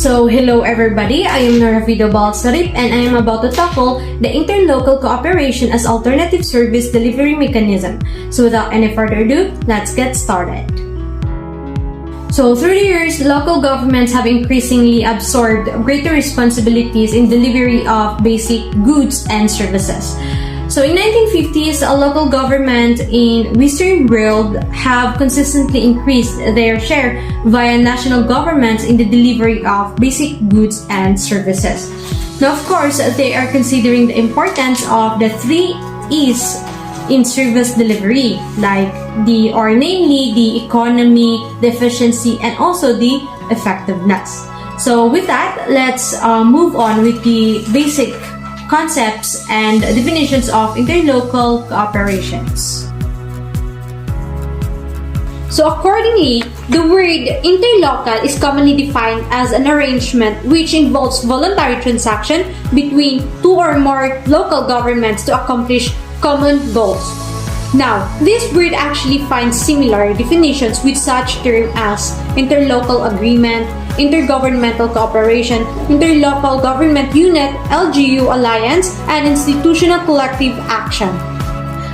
So, hello everybody, I am Nor-hafida Sarip and I am about to tackle the interlocal cooperation as alternative service delivery mechanism. So without any further ado, let's get started. So through the years, local governments have increasingly absorbed greater responsibilities in delivery of basic goods and services. So in 1950s, a local government in Western world have consistently increased their share via national governments in the delivery of basic goods and services. Now, of course, they are considering the importance of the 3 E's in service delivery, namely the economy, the efficiency, and also the effectiveness. So with that, let's move on with the basic concepts and definitions of interlocal cooperations. So accordingly, the word interlocal is commonly defined as an arrangement which involves voluntary transaction between 2 or more local governments to accomplish common goals. Now, this word actually finds similar definitions with such terms as interlocal agreement, intergovernmental cooperation, interlocal government unit, LGU alliance, and institutional collective action.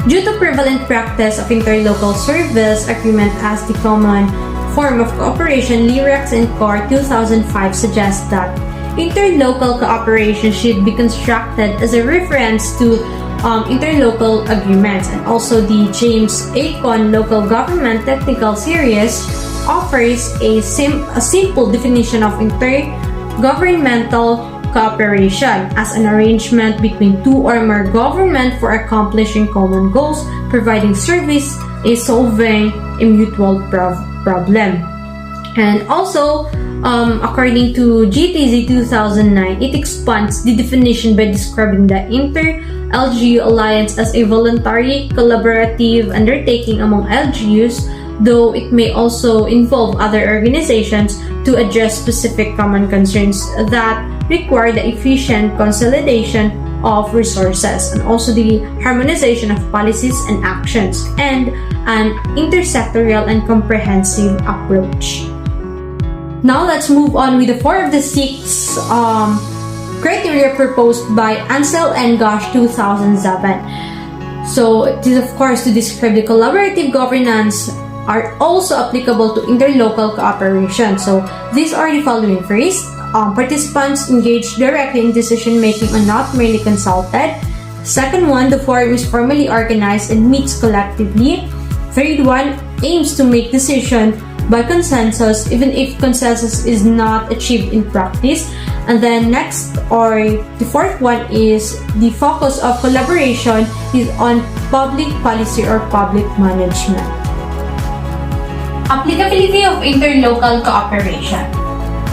Due to prevalent practice of interlocal service agreement as the common form of cooperation, Lyrics and Core 2005 suggests that interlocal cooperation should be constructed as a reference to interlocal agreements, and also the James A. Con Local Government Technical Series offers a simple definition of intergovernmental cooperation as an arrangement between 2 or more governments for accomplishing common goals, providing service, solving a mutual problem. And also, according to GTZ 2009, it expands the definition by describing the inter-LGU alliance as a voluntary collaborative undertaking among LGUs, though it may also involve other organizations to address specific common concerns that require the efficient consolidation of resources and also the harmonization of policies and actions and an intersectorial and comprehensive approach. Now let's move on with the 4 of the 6 criteria proposed by Ansel and Gosh 2007. So it is of course to describe the collaborative governance are also applicable to interlocal cooperation. So these are the following. First, participants engage directly in decision making and not merely consulted. Second one, the forum is formally organized and meets collectively. Third one, aims to make decision by consensus even if consensus is not achieved in practice. And then next, or the 4th one, is the focus of collaboration is on public policy or public management. Applicability of interlocal cooperation.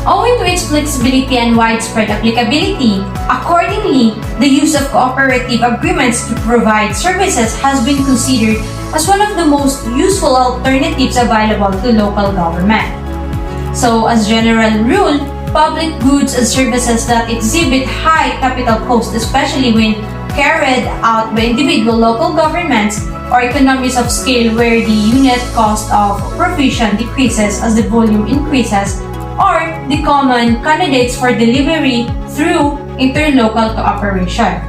Owing to its flexibility and widespread applicability, accordingly, the use of cooperative agreements to provide services has been considered as one of the most useful alternatives available to local government. So, as general rule, public goods and services that exhibit high capital cost, especially when carried out by individual local governments, or economies of scale where the unit cost of provision decreases as the volume increases, are the common candidates for delivery through interlocal cooperation.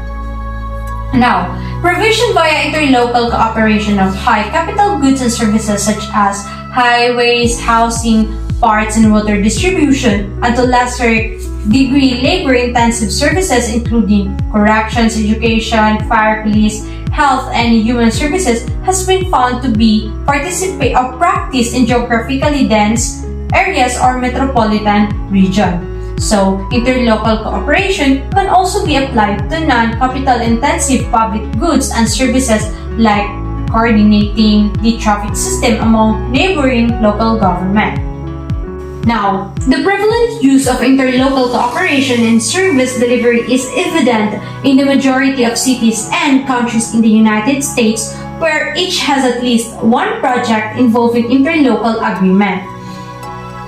Now, provision via interlocal cooperation of high capital goods and services such as highways, housing, parts and water distribution, and to lesser degree labor-intensive services including corrections, education, fire, police, health, and human services has been found to be practiced in geographically dense areas or metropolitan region. So, interlocal cooperation can also be applied to non-capital intensive public goods and services like coordinating the traffic system among neighboring local government. Now, the prevalent use of interlocal cooperation in service delivery is evident in the majority of cities and countries in the United States, where each has at least one project involving interlocal agreement.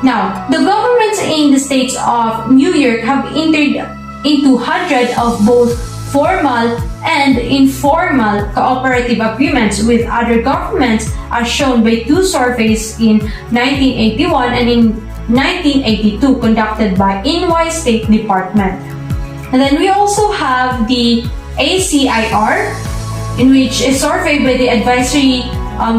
Now, the governments in the states of New York have entered into hundreds of both formal and informal cooperative agreements with other governments as shown by 2 surveys in 1981 and in 1982, conducted by Illinois State Department. And then we also have the ACIR, in which a survey by the Advisory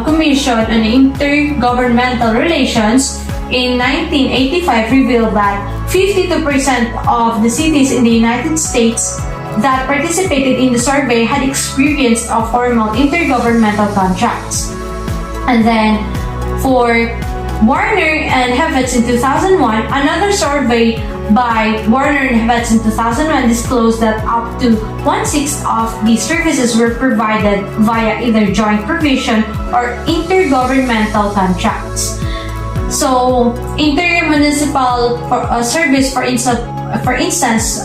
Commission on Intergovernmental Relations in 1985 revealed that 52% of the cities in the United States that participated in the survey had experienced a formal intergovernmental contracts. And then for Warner and Hevitz in 2001, another survey by Warner and Hevitz in 2001 disclosed that up to 1/6 of the services were provided via either joint provision or intergovernmental contracts. So, intermunicipal service, for instance,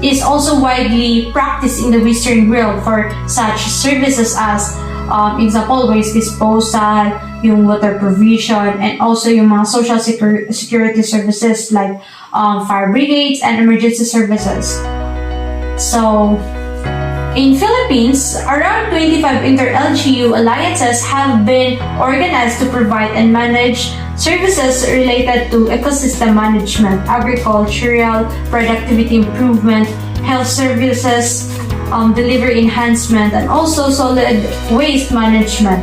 is also widely practiced in the Western world for such services as, example, waste disposal, yung water provision, and also yung mga social security services like fire brigades and emergency services. So, in Philippines, around 25 inter-LGU alliances have been organized to provide and manage services related to ecosystem management, agricultural productivity improvement, health services, delivery enhancement, and also solid waste management.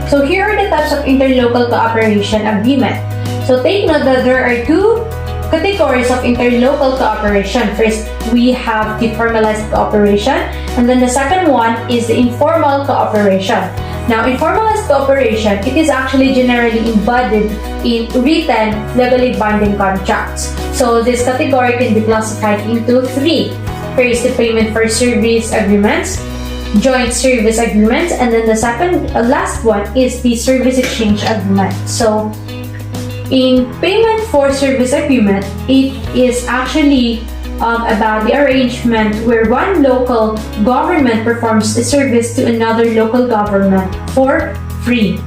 So here are the types of interlocal cooperation agreement. So take note that there are two categories of interlocal cooperation. First, we have the formalized cooperation, and then the second one is the informal cooperation. Now, in formalized cooperation, it is actually generally embodied in written, legally binding contracts. So this category can be classified into three. First, the payment for service agreements, joint service agreements, and then the last one is the service exchange agreement. So, in payment for service agreement, it is actually about the arrangement where one local government performs a service to another local government for free.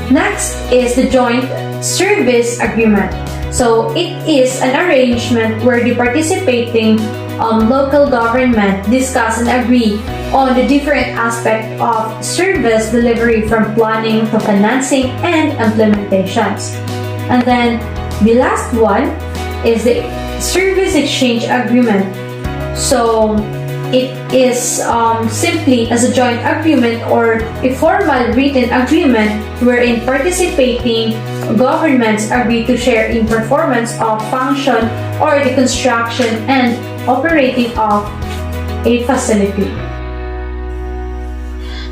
Next is the joint service agreement. So it is an arrangement where the participating local government discuss and agree on the different aspects of service delivery, from planning to financing and implementations. And then the last one is the service exchange agreement. So it is simply as a joint agreement or a formal written agreement wherein participating governments agree to share in performance of function or the construction and operating of a facility.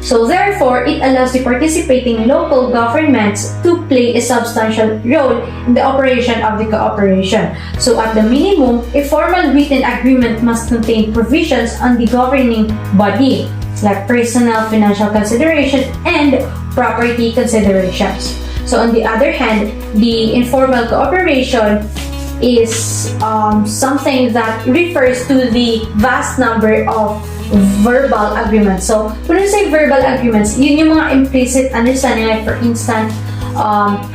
So therefore, it allows the participating local governments to play a substantial role in the operation of the cooperation. So at the minimum, a formal written agreement must contain provisions on the governing body, like personal, financial consideration, and property considerations. So on the other hand, the informal cooperation is something that refers to the vast number of verbal agreements. So, when we say verbal agreements, yun yung mga implicit understanding, like for instance,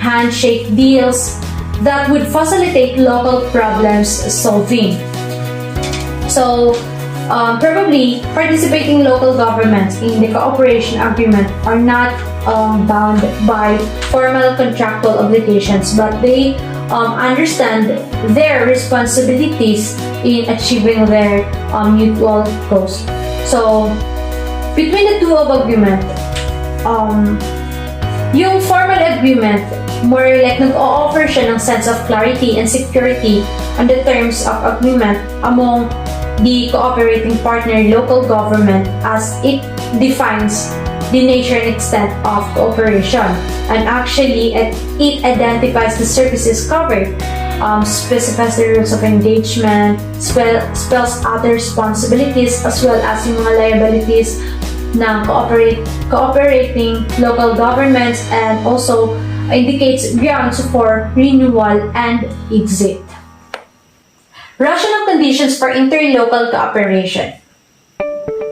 handshake deals that would facilitate local problems solving. So, probably participating local governments in the cooperation agreement are not bound by formal contractual obligations, but they understand their responsibilities in achieving their mutual goals. So, between the two of agreement, yung formal agreement, more like nag-o-offer siya ng sense of clarity and security on the terms of agreement among the cooperating partner local government, as it defines the nature and extent of cooperation. And actually, it identifies the services covered, specifies the rules of engagement, spells out the responsibilities as well as yung mga liabilities ng cooperating local governments, and also indicates grounds for renewal and exit. Rational conditions for interlocal cooperation.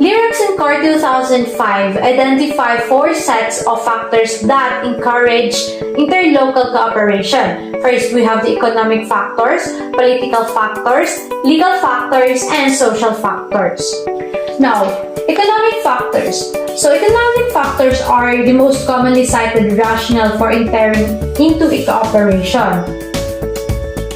Lyrics in Core 2005 identify 4 sets of factors that encourage interlocal cooperation. First, we have the economic factors, political factors, legal factors, and social factors. Now, Economic factors. So economic factors are the most commonly cited rationale for entering into a cooperation.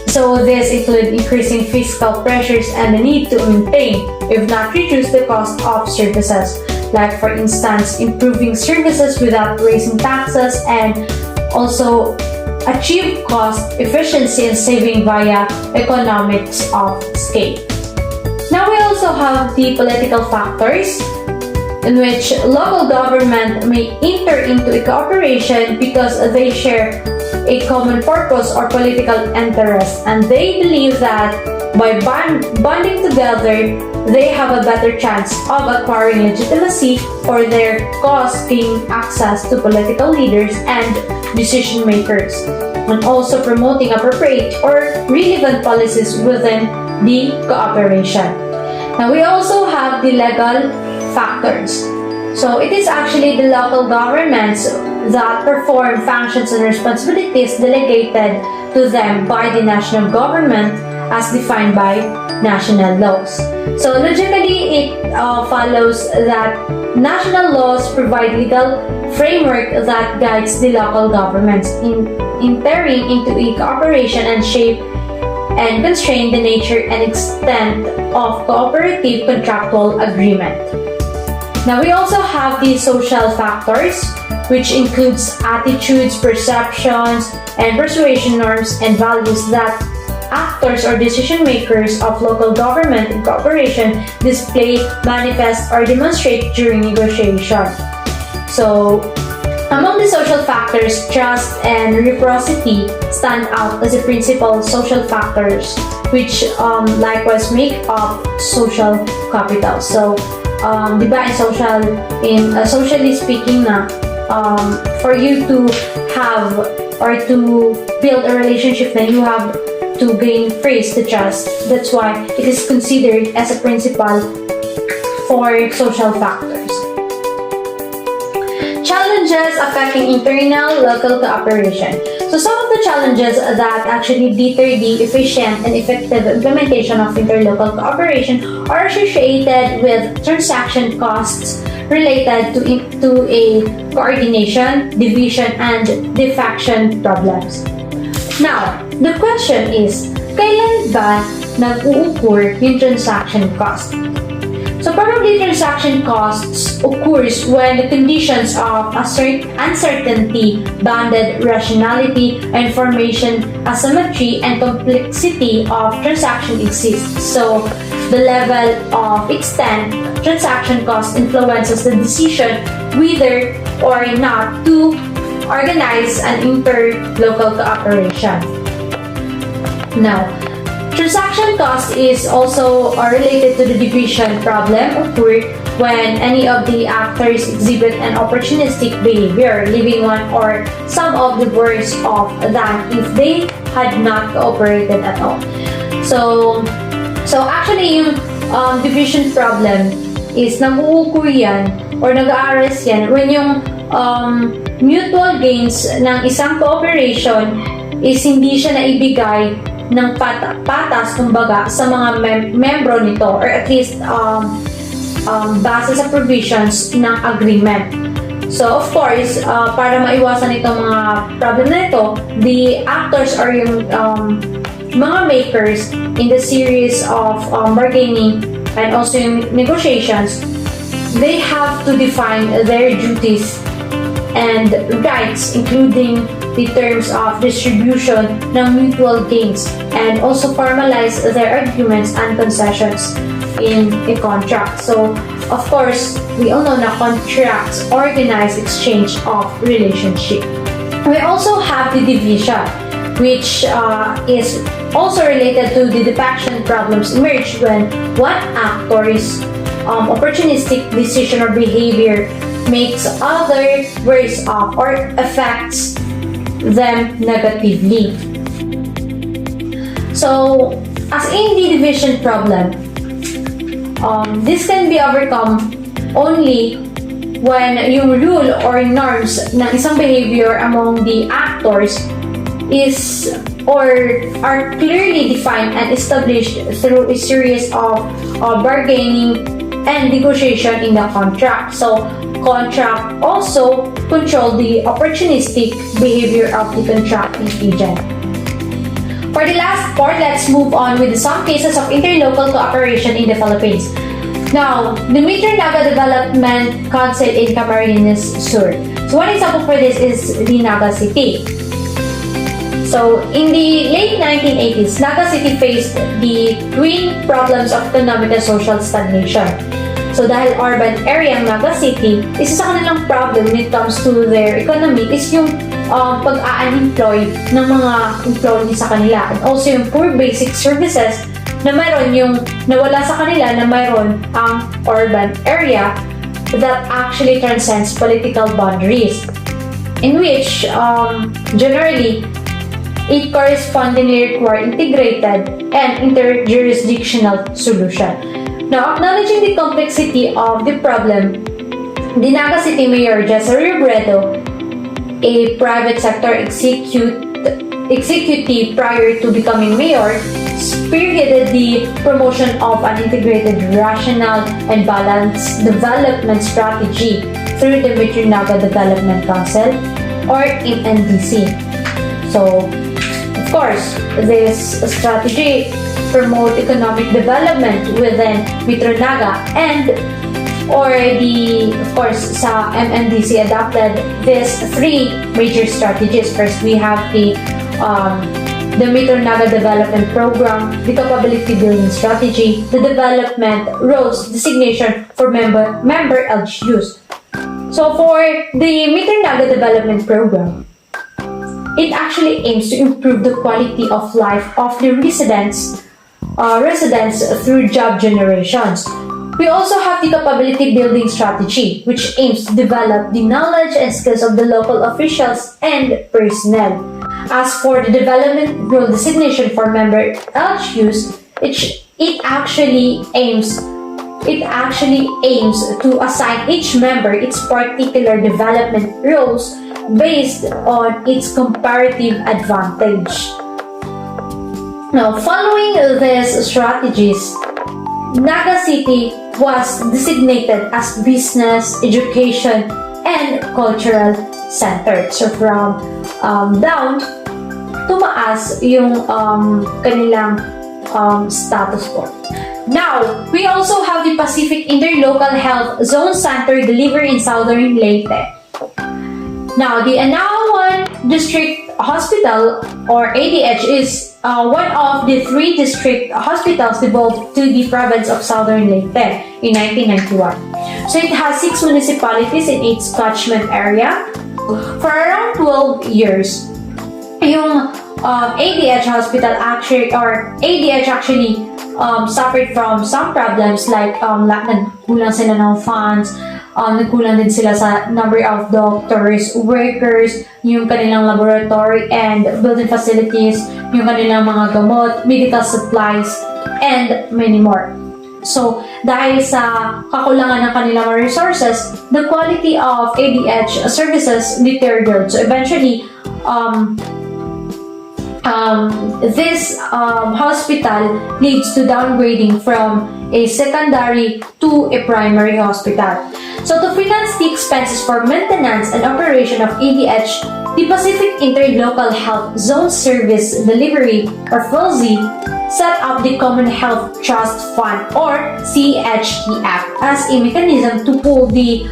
So this include increasing fiscal pressures and the need to maintain, if not reduce, the cost of services. Like for instance, improving services without raising taxes, and also achieve cost efficiency and saving via economics of scale. Now we also have the political factors, in which local government may enter into a cooperation because they share a common purpose or political interest, and they believe that by bonding together, they have a better chance of acquiring legitimacy for their cause, gaining access to political leaders and decision makers, and also promoting appropriate or relevant policies within the cooperation. Now we also have the legal factors. So it is actually the local governments that perform functions and responsibilities delegated to them by the national government as defined by national laws. So logically, it follows that national laws provide legal framework that guides the local governments in entering into a cooperation and shape and constrain the nature and extent of cooperative contractual agreement. Now we also have the social factors, which includes attitudes, perceptions, and persuasion norms and values that actors or decision makers of local government and cooperation display, manifest, or demonstrate during negotiation. So, among the social factors, trust and reciprocity stand out as the principal social factors, which likewise make up social capital. So, diba socially speaking na, for you to have or to build a relationship, then you have to gain praise to trust. That's why it is considered as a principle for social factors. Challenges affecting internal local cooperation. So some of the challenges that actually deter the efficient and effective implementation of interlocal cooperation are associated with transaction costs related to a coordination, division, and defection problems. Now, the question is, kailan ba nag-uukur yung transaction cost? So probably transaction costs occurs when the conditions of uncertainty, bounded rationality, information asymmetry, and complexity of transaction exists. So the level of extent transaction cost influences the decision whether or not to organize an interlocal cooperation. Now, transaction cost is also related to the division problem occurred when any of the actors exhibit an opportunistic behavior, leaving one or some of the worse off than if they had not cooperated at all. So actually, yung division problem is nag-uukur yan or nag-aaras yan when yung mutual gains ng isang cooperation is hindi siya naibigay ng patas kumbaga sa mga membro nito, or at least base sa provisions ng agreement. So of course, para maiwasan itong mga problem na ito, the actors or yung mga makers in the series of bargaining and also yung negotiations, they have to define their duties and rights, including the terms of distribution ng mutual gains, and also formalize their arguments and concessions in a contract. So, of course, we all know na contracts organize exchange of relationship. We also have the division, which is also related to the defection problems emerge when one actor's opportunistic decision or behavior makes other worse off or affects them negatively. So, as in the division problem, this can be overcome only when yung rule or norms ng isang behavior among the actors is or are clearly defined and established through a series of bargaining and negotiation in the contract. So, contract also control the opportunistic behavior of the contracting agent. For the last part, let's move on with some cases of interlocal cooperation in the Philippines. Now, the Metro Naga Development Council in Camarines Sur. So, one example for this is the Naga City. So, in the late 1980s, Naga City faced the twin problems of economic and social stagnation. So, dahil urban area ang Naga City, isa sa kanilang problem when it comes to their economy is yung pag-a-unemploy ng mga employees sa kanila. And also yung poor basic services na mayroon yung nawala sa kanila na mayroon ang urban area that actually transcends political boundaries. In which, generally, it correspondingly require integrated and interjurisdictional solution. Now, acknowledging the complexity of the problem, the Naga City Mayor Jessa Robredo, a private sector executive prior to becoming mayor, spearheaded the promotion of an integrated, rational, and balanced development strategy through the Metro Naga Development Council, or MNDC. So, of course, this strategy promote economic development within Metro Naga and of course, sa MNDC adopted these three major strategies. First, we have the Metro Naga Development Program, the Capability Building Strategy, the Development Roles Designation for member LGUs. So, for the Metro Naga Development Program, it actually aims to improve the quality of life of the residents through job generations. We also have the Capability Building Strategy, which aims to develop the knowledge and skills of the local officials and personnel. As for the Development Role Designation for member LGUs, it actually aims to assign each member its particular development roles based on its comparative advantage. Now, following these strategies, Naga City was designated as business, education, and cultural center. So from down, tumaas yung kanilang status po. Now, we also have the Pacific Interlocal Health Zone Center delivery in Southern Leyte. Now, the Anawan District Hospital, or ADH, is one of the 3 district hospitals devolved to the province of Southern Leyte in 1991. So it has 6 municipalities in its catchment area. For around 12 years, yung ADH hospital actually suffered from some problems like nagkulang sila ng funds, nagkulang din sila sa number of doctors, workers, yung kanilang laboratory and building facilities, yung kanilang mga gamot, medical supplies, and many more. So, dahil sa kakulangan ng kanilang resources, the quality of ADH services deteriorated. So, eventually, this hospital leads to downgrading from a secondary to a primary hospital. So to finance the expenses for maintenance and operation of ADH, the Pacific Interlocal Health Zone Service Delivery, or PHLZ, set up the Common Health Trust Fund, or CHTF, as a mechanism to pool the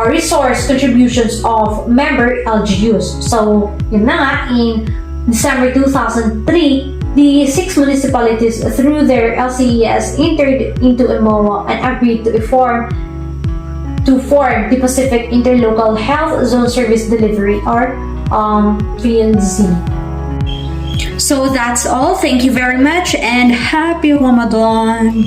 resource contributions of member LGUs. So, yun na nga, in December 2003, the 6 municipalities, through their LCES, entered into a MOA and agreed to form the Pacific Interlocal Health Zone Service Delivery, or PLZ. So that's all. Thank you very much and happy Ramadan.